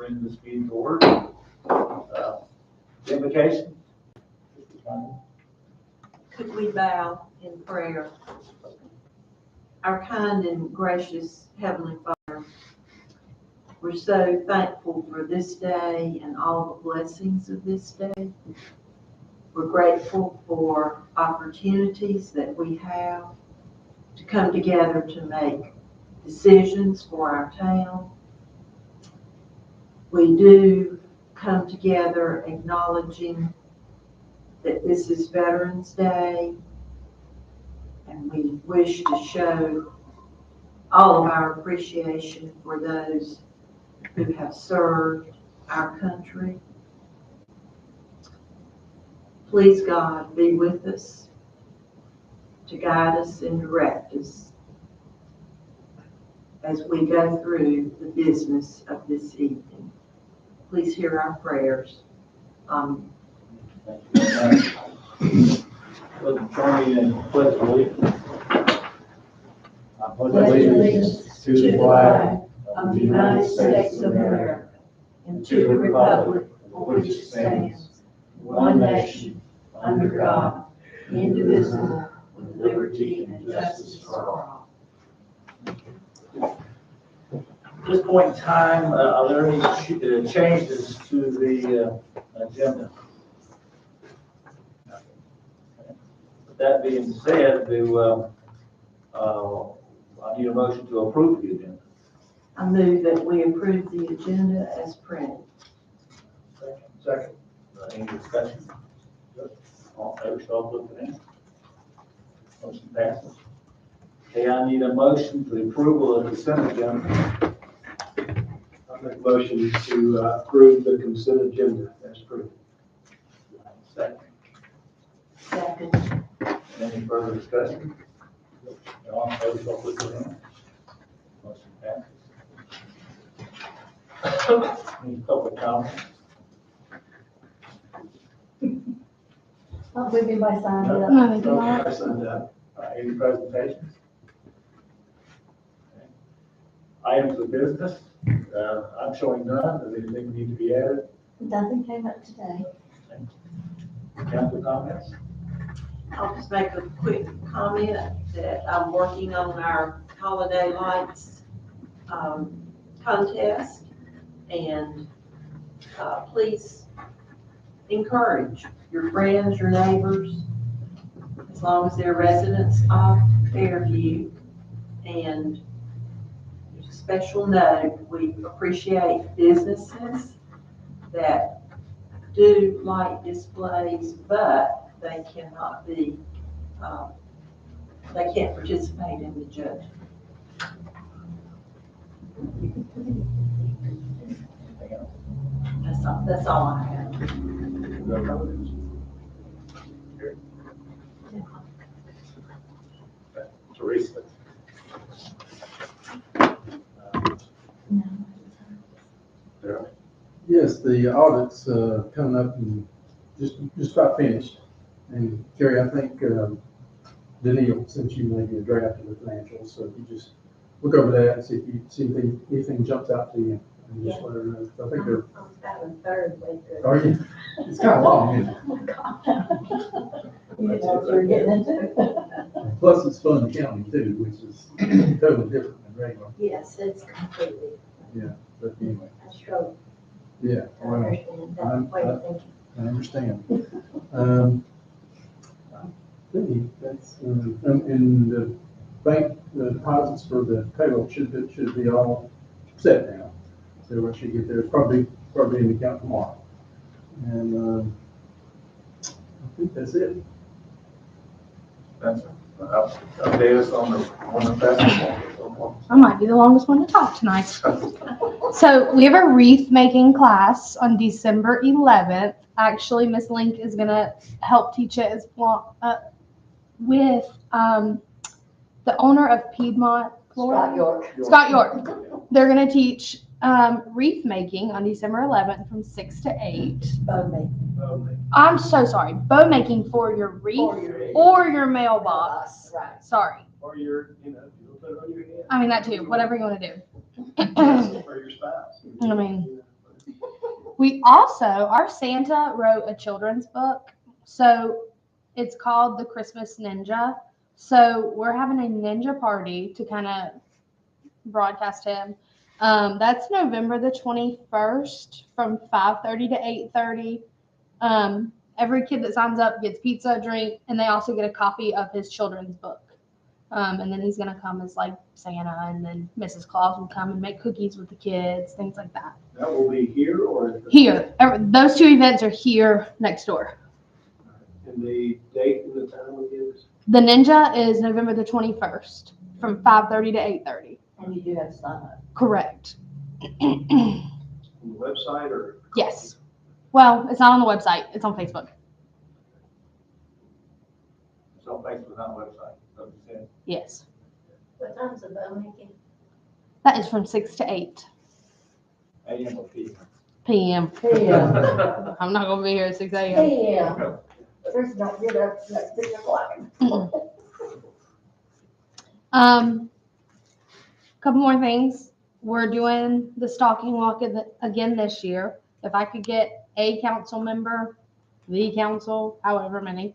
bring this meeting to order. Invocation. Could we bow in prayer? Our kind and gracious Heavenly Father, we're so thankful for this day and all the blessings of this day. We're grateful for opportunities that we have to come together to make decisions for our town. We do come together acknowledging that this is Veterans Day, and we wish to show all of our appreciation for those who have served our country. Please, God, be with us to guide us and direct us as we go through the business of this evening. Please hear our prayers. Amen. Thank you. Let's join me in pledge of allegiance. I pledge allegiance to the flag of the United States of America and to the republic for which it stands, one nation, under God, indivisible, with liberty and justice for all. At this point in time, are there any changes to the agenda? With that being said, I need a motion to approve the agenda. I move that we approve the agenda as printed. Second. Any discussion? All in favor, show of looking in. Motion passes. Okay, I need a motion for the approval of the consent agenda. I make a motion to approve the consent agenda as printed. Second. Second. Any further discussion? All in favor, show of looking in. Motion passes. Any public comments? Not with anybody signed up. No, they do not. I signed up. Any presentations? Okay. Items of business, I'm showing none. Does anything need to be added? Nothing came up today. Council comments? I'll just make a quick comment that I'm working on our holiday lights contest, and please encourage your friends, your neighbors, as long as they're residents of Fairview. And there's a special note, we appreciate businesses that do light displays, but they cannot be, they can't participate in the judging. That's all I have. Teresa? Sarah? Yes, the audit's coming up and just about finished. And Kerry, I think Danielle sent you maybe a draft of the financials, so if you just look over that and see if you see anything jumps out to you, and just let her know. I think they're. I'm about a third way through. Are you? It's kind of long, isn't it? Oh, my God. You know what you're getting into. Plus, it's fun accounting too, which is totally different than regular. Yes, it's completely, Yeah, but anyway, I struggle yeah. to Well, understand that way of thinking. I understand. I think that's, and the bank, the deposits for the payroll should be all set now. So what should get there is probably in the account tomorrow. And I think that's it. Spencer? Update us on the festival. I might be the longest one to talk tonight. So we have a wreath making class on December 11th. Actually, Miss Link is gonna help teach it as well with the owner of Piedmont, Florida. Scott York. Scott York. They're gonna teach wreath making on December 11th from 6 to 8. I'm so sorry. Bow making for your wreath or your mailbox. Right. Sorry. Or your, you'll put it on your head. I mean that too. Whatever you want to do. For your spouse. I mean, We also, our Santa wrote a children's book. So it's called The Christmas Ninja. So we're having a ninja party to kind of broadcast him. That's November the 21st from 5:30 to 8:30. Every kid that signs up gets pizza, drink, and they also get a copy of his children's book. And then he's going to come as like Santa, and then Mrs. Claus will come and make cookies with the kids, things like that. That will be here or? Here. Those two events are here next door. And the date and the time again? The Ninja is November the 21st from 5:30 to 8:30. And you do have to sign up. Correct. On the website or? Yes. Well, it's not on the website. It's on Facebook. It's on Facebook, not website. So you said, Yes. What time's the bow making? That is from 6 to 8 AM or PM? p.m. Yeah. I'm not going to be here at 6 a.m. Yeah. Chris, don't get up at 6 o'clock. Couple more things. We're doing the stocking walk again this year. If I could get a council member, the council, however many,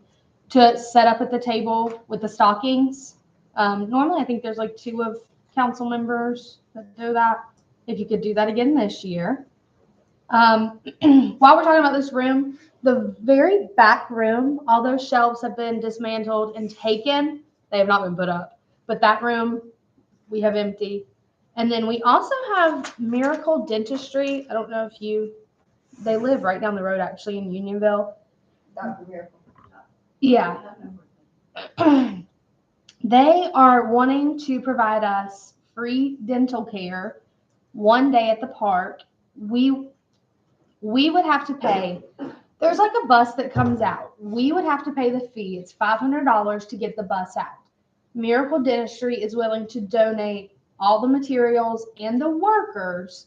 to set up at the table with the stockings. Normally, I think there's like 2 of council members that do that. If you could do that again this year. While we're talking about this room, the very back room, all those shelves have been dismantled and taken. They have not been put up. But that room, we have empty. And then we also have Miracle Dentistry. I don't know if they live right down the road actually in Unionville. Dr. Miracle. Yeah. They are wanting to provide us free dental care one day at the park. We would have to pay. There's like a bus that comes out. We would have to pay the fee. It's $500 to get the bus out. Miracle Dentistry is willing to donate all the materials and the workers.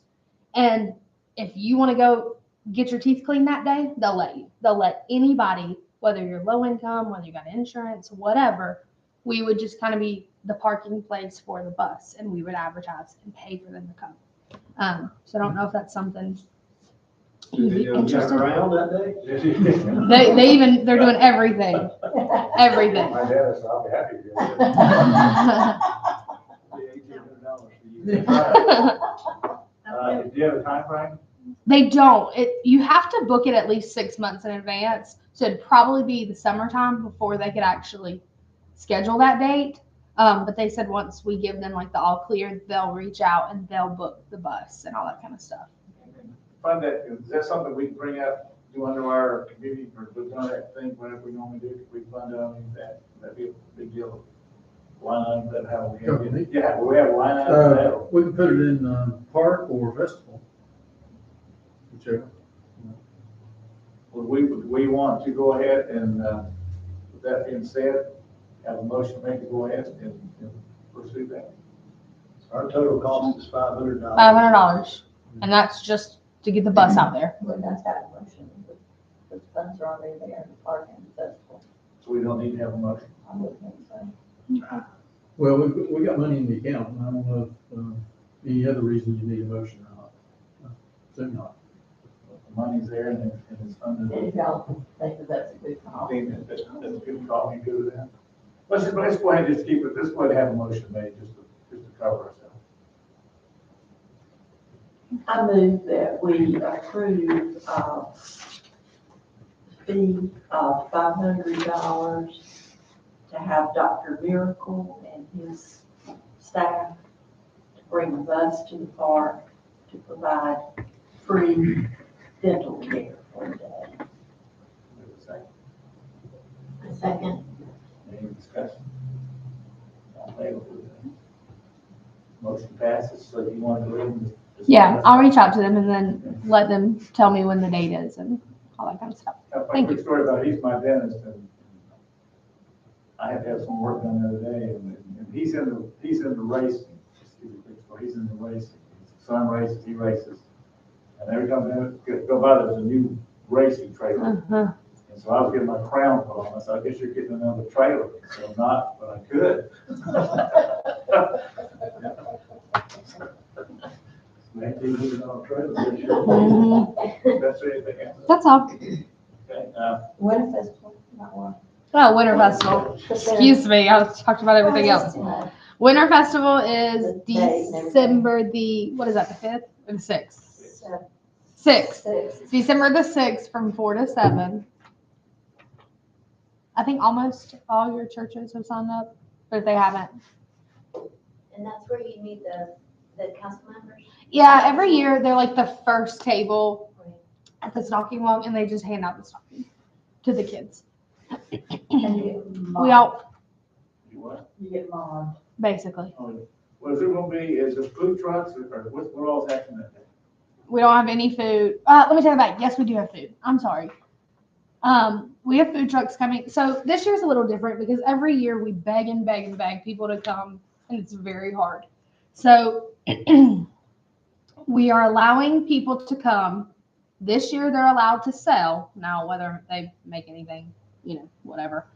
And if you want to go get your teeth cleaned that day, they'll let you. They'll let anybody, whether you're low income, whether you got insurance, whatever. We would just kind of be the parking place for the bus, and we would advertise and pay for them to come. So I don't know if that's something you'd be interested. Around that day? They're doing everything. Everything. My dad, so I'll be happy to do it. $1,800 do you have a time frame? They don't. You have to book it at least 6 months in advance. So it'd probably be the summertime before they could actually schedule that date. But they said once we give them like the all clear, they'll reach out and they'll book the bus and all that kind of stuff. Fund that, is that something we can bring up, do under our committee, or do one of that thing, whatever we normally do, if we fund it, I mean, that'd be a big deal. Line item, that how we have it. Yeah, we have a line item for that. We can put it in park or festival. Whichever. Would we want to go ahead and, with that being said, have a motion made to go ahead and pursue that? Our total cost is $500. $500. And that's just to get the bus out there. Well, that's that motion. The funds are already there in the park and the festival. So we don't need to have a motion. I would think so. Well, we got money in the account, and I don't know if any other reason you need a motion or not. Certainly not. The money's there and it's under. If y'all think that that's a good I call. think that's a good call, we do that. Let's go ahead and just keep it, let's go ahead and have a motion made, just to cover ourselves. I move that we approve fee of $500 to have Dr. Miracle and his staff to bring a bus to the park to provide free dental care for the day. Wait a second. Second. Any discussion? All in favor? Motion passes, so you want to go ahead and. Yeah, I'll reach out to them and then let them tell me when the date is and all that kind of stuff. A Thank quick story about, he's my dentist, and I had to have some work done the other day, and he's in the racing. Just give you a quick story. He's in the racing. His son races, he races. And every time I go by, there's a new racing trailer. Uh-huh. And so I was getting my crown put on. I said, I guess you're getting another trailer. So I'm not, but I could. $1,900 trailer. Mhm. That's Is there anything else? That's all. Okay, Winter Festival, not one. Oh, Winter Festival. Excuse me, I talked about everything else. Winter Festival is The date and everything. December what is that, the 5th or the 6th? 6th. 6. December the 6th from 4 to 7. I think almost all your churches have signed up, but if they haven't. And that's where you meet the council members? Yeah, every year they're like the first table at the stocking walk and they just hand out the stocking to the kids. And you get We mobbed. all, you what? You get mobbed. basically. What is it gonna be, is it food trucks, or what all's happening that day? We don't have any food. Let me take it back. Yes, we do have food. I'm sorry. We have food trucks coming. So this year's a little different because every year we beg and beg and beg people to come, and it's very hard. So we are allowing people to come. This year they're allowed to sell. Now, whether they make anything, whatever.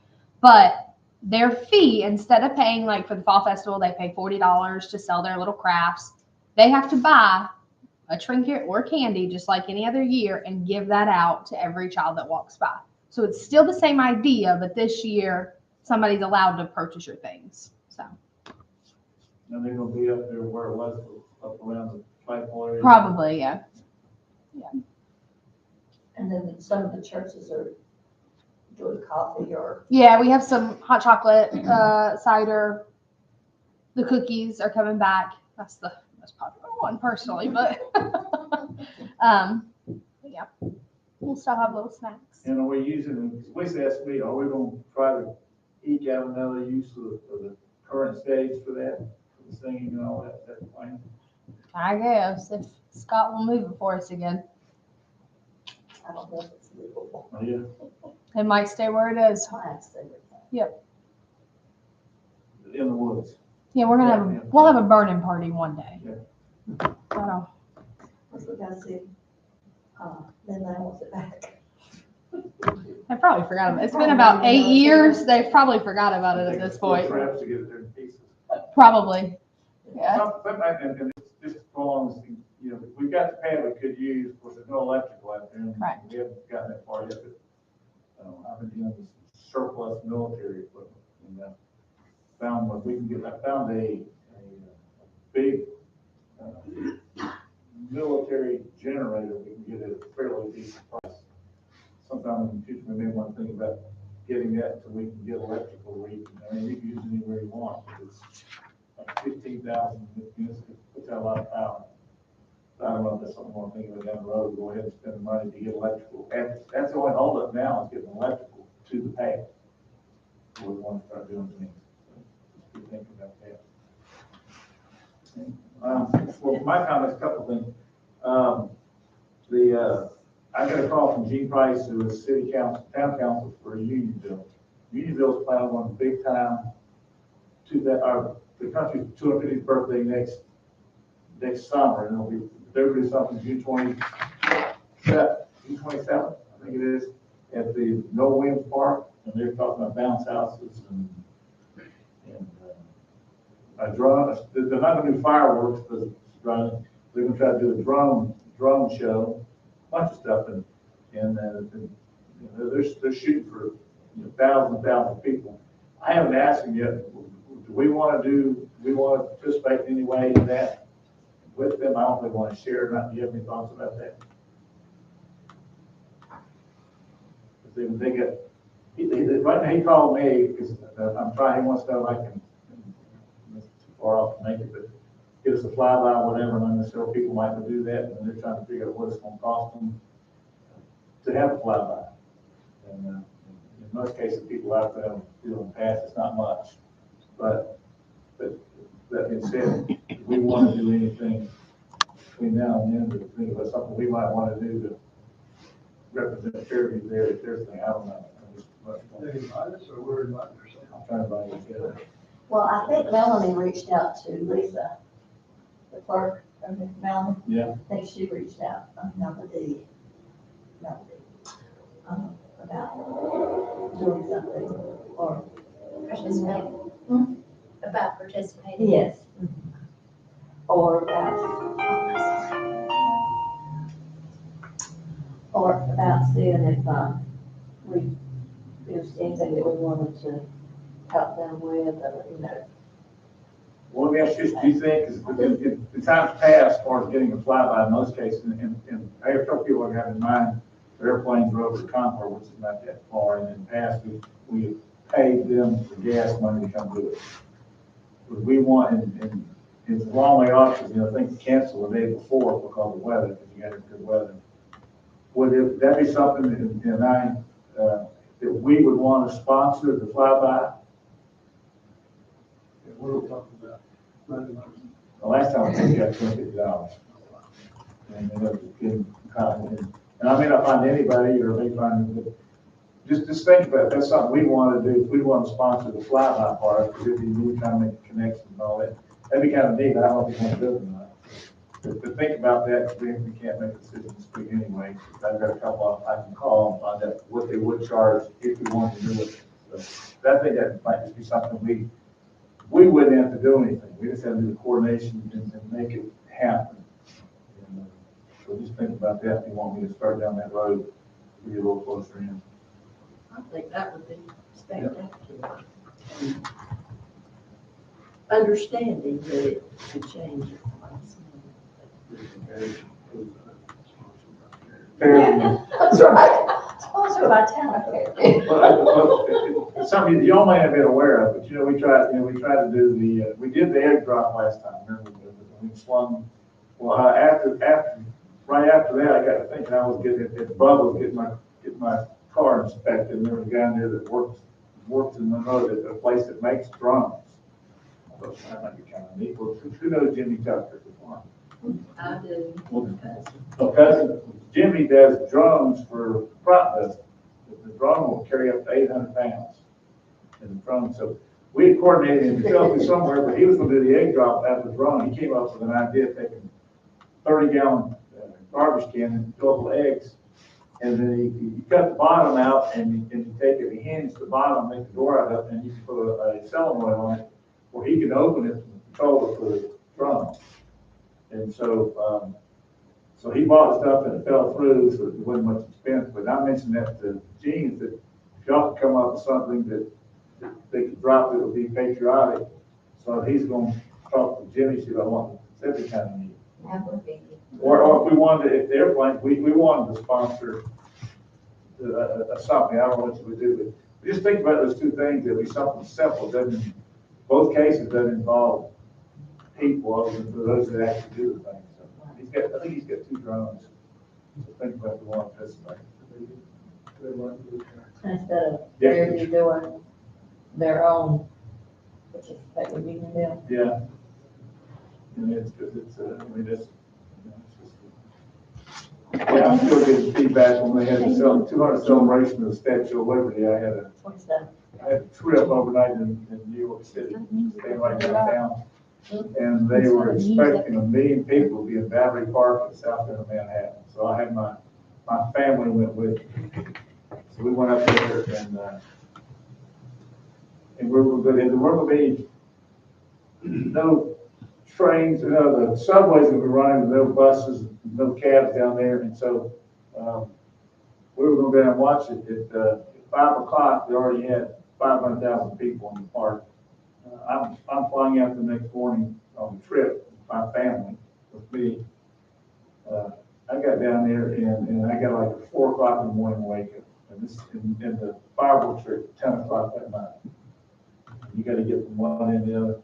But their fee, instead of paying like for the fall festival, they pay $40 to sell their little crafts. They have to buy a trinket or candy just like any other year and give that out to every child that walks by. So it's still the same idea, but this year somebody's allowed to purchase your things. So And they're gonna be up there where it was, up around the flagpole area? probably, yeah. And then some of the churches are doing coffee or. Yeah, we have some hot chocolate, cider. The cookies are coming back. That's the most popular one personally, but yeah, we'll still have little snacks. And are we using, Lisa asked me, are we gonna try to eke out another use of the current stage for that, for the singing and all that, that plan? I guess if Scott will move it for us again, I don't know if it's legal. Oh, yeah, it might stay where it is. Plants, everything. in the woods. Yeah, we'll have a burning party one day. Yeah. So, Let's look and see. Then I want it back. I probably forgot about it. It's been about 8 years. They've probably forgot about it at this point. Traps to get it there in pieces. Probably. Yeah. And just for long, we've got the pad we could use, of course, there's no electrical out there. And Right. We haven't gotten that far yet, but I've been dealing with surplus military equipment. And found what we can get, I found a big military generator we can get at a fairly decent price. Sometime in the future, we may want to think about getting that so we can get electrical where you can use it anywhere you want. It's like 15,000, puts out a lot of power. I don't know if that's something we're thinking about down the road, go ahead and spend the money to get electrical. That's the only holdup now is getting electrical to the pad. So we want to start doing things. So just be thinking about that. Well, my comments, a couple things. I got a call from Gene Price, who is city council, town council for Unionville. Unionville's planning on big time the country's 250th birthday next summer, and they'll do something June 27th, I think it is, at the No Winds Park, and they're talking about bounce houses and a drone. They're not gonna do fireworks, but they're gonna try to do a drone show, a bunch of stuff, and they're shooting for thousands and thousands of people. I haven't asked them yet. Do we want to participate in any way in that with them? I don't really want to share or not. Do you have any thoughts about that? Right now he called me because I'm trying, he wants to know if I can, it's too far off to make it, but get us a flyby or whatever, and I know several people might do that, and they're trying to figure out what it's going to cost them to have a flyby. And in most cases, people out there doing pass, it's not much. But that being said, we want to do anything between now and then to think about something we might want to do to represent Fairview there, if there's anything, I don't know. They invite us or we're invited or something? I'm trying to buy you together. Well, I think Melanie reached out to Lisa, the clerk, Melanie. Yeah. I think she reached out, Melody, about doing something or. Participating? About participating? Yes. park about seeing if, there's anything that we wanted to help them with, or, you know. Well, let me ask you, do you think, in times past, as far as getting a flyby, in most cases, and I have told people I have in mind, airplanes are over Concord, which is not that far, and in the past, we paid them the gas money to come do it. But we want, and it's a long way off, because, things canceled the day before because of weather, because you had good weather. Would that be something that we would want to sponsor the flyby? What are we talking about? The last time we got $250. And then it was getting caught in. And I may not find anybody, or may find, but just think about it. That's something we want to do. If we want to sponsor the flyby part, because if you need to make connections and all that, that'd be kind of neat. I don't know if you want to do it or not. But think about that, because we can't make decisions this week anyway. I've got a couple I can call and find out what they would charge if we wanted to do it. So I think that might just be something we wouldn't have to do anything. We just have to do the coordination and make it happen. And, so just think about that. If you want me to start down that road, be a little closer in. I think that would be spectacular. Understanding that it could change at the last minute. Fairview. That's right. Sponsored by town. Well, something you all may have been aware of, but we tried to do we did the egg drop last time. Remember, we swung. Well, right after that, I got to thinking I was getting at Bubba was getting my car inspected, and there was a guy in there that works in Monroe at a place that makes drums. I thought that might be kind of neat. Well, who knows Jimmy Tucker before? I do. So cousin Jimmy does drums for prop dusting. The drum will carry up to 800 pounds in the drum. So we had coordinated him to go somewhere, but he was going to do the egg drop at the drum. He came up with an idea of taking 30-gallon garbage can and fill with eggs. And then you cut the bottom out, and you take it, he hands the bottom, make the door out of it, and you can put a solenoid on it, where he can open it and control it for the drum. And so, so he bought stuff and it fell through, so it wasn't much expense. But I mentioned that to Gene, that if y'all could come up with something that they could drop, it would be patriotic. So he's going to talk to Jimmy, see if I want it. That'd be kind of neat. That would be. Or if we wanted, if the airplane, we wanted to sponsor something, I don't know what you would do, but just think about those two things. It'd be something simple. Both cases doesn't involve people other than those that actually do the thing. So I think he's got 2 drones. So think about the one this way. Instead of Fairview doing their own, participating in the deal. Yeah. And it's because I mean, it's just, yeah, I'm still getting feedback when they had the 200 celebration of the Statue of Liberty. I had a trip overnight in New York City, staying right downtown. And they were expecting 1 million people to be in Battery Park in south end of Manhattan. So I had my family went with me. So we went up there and we were good. And there weren't going to be no trains, the subways that were running, no buses, no cabs down there. And so we were going to go down and watch it. At 5 o'clock, they already had 500,000 people in the park. I'm flying out the next morning on the trip with my family, with me. I got down there and I got like a 4 o'clock in the morning wake up. And the fireworks are at 10 o'clock that night. You got to get from one end to the other.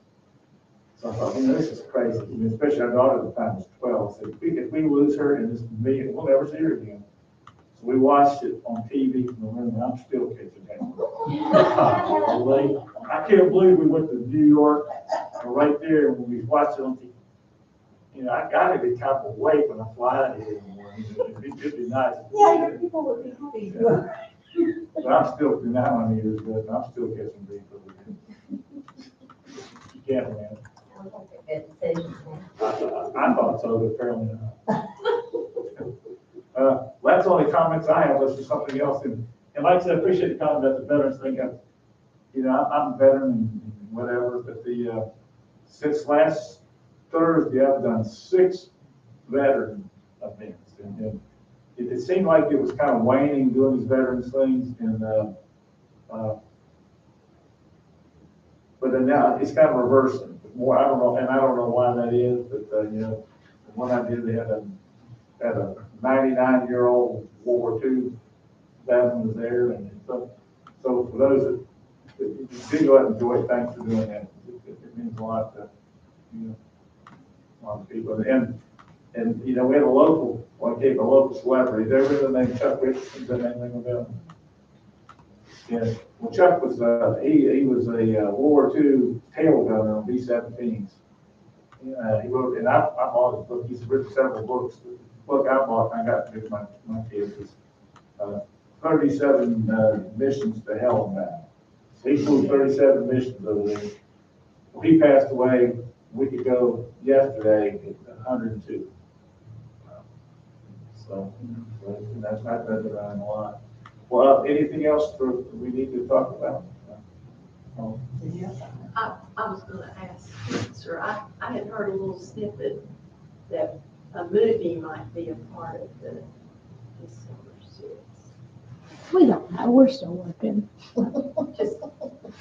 So I thought, this is crazy. I mean, especially our daughter at the time was 12. So if we lose her in this million, we'll never see her again. So we watched it on TV from the room, and I'm still catching hell. I can't believe we went to New York, right there, when we watched it on TV. I gotta be kind of awake when I fly out here in the morning. It'd be nice. Yeah, your people would be happy. But I'm still, now my ears, but I'm still catching grief over here. You can't win. Sounds like a good decision. I thought so, but apparently not. That's all the comments I have. Let's do something else. And like I said, I appreciate the comment about the veterans thing. I'm a veteran and whatever, but since last Thursday, I've done 6 veteran events. And it seemed like it was kind of waning doing these veterans things and, but then now it's kind of reversing. More, I don't know, and I don't know why that is, but, you know, when I did, they had a 99-year-old World War II veteran was there, and so for those that do go out and enjoy, thanks for doing that. It means a lot to, you know, a lot of people. And you know, we had a local, celebrity. There was a name Chuck Richardson. Is that anything about him? Yeah. Well, Chuck was he was a World War II tail gunner on B-17s. He wrote, and I bought his book. He's written several books. The book I bought, I got to give my kids is 37 missions to hell and back. He flew 37 missions over there. Well, he passed away a week ago yesterday at 102. So that's not better than a lot. Well, anything else we need to talk about? I was gonna ask, sir, I had heard a little snippet that a movie might be a part of the December 6th. We don't know, we're still working. Just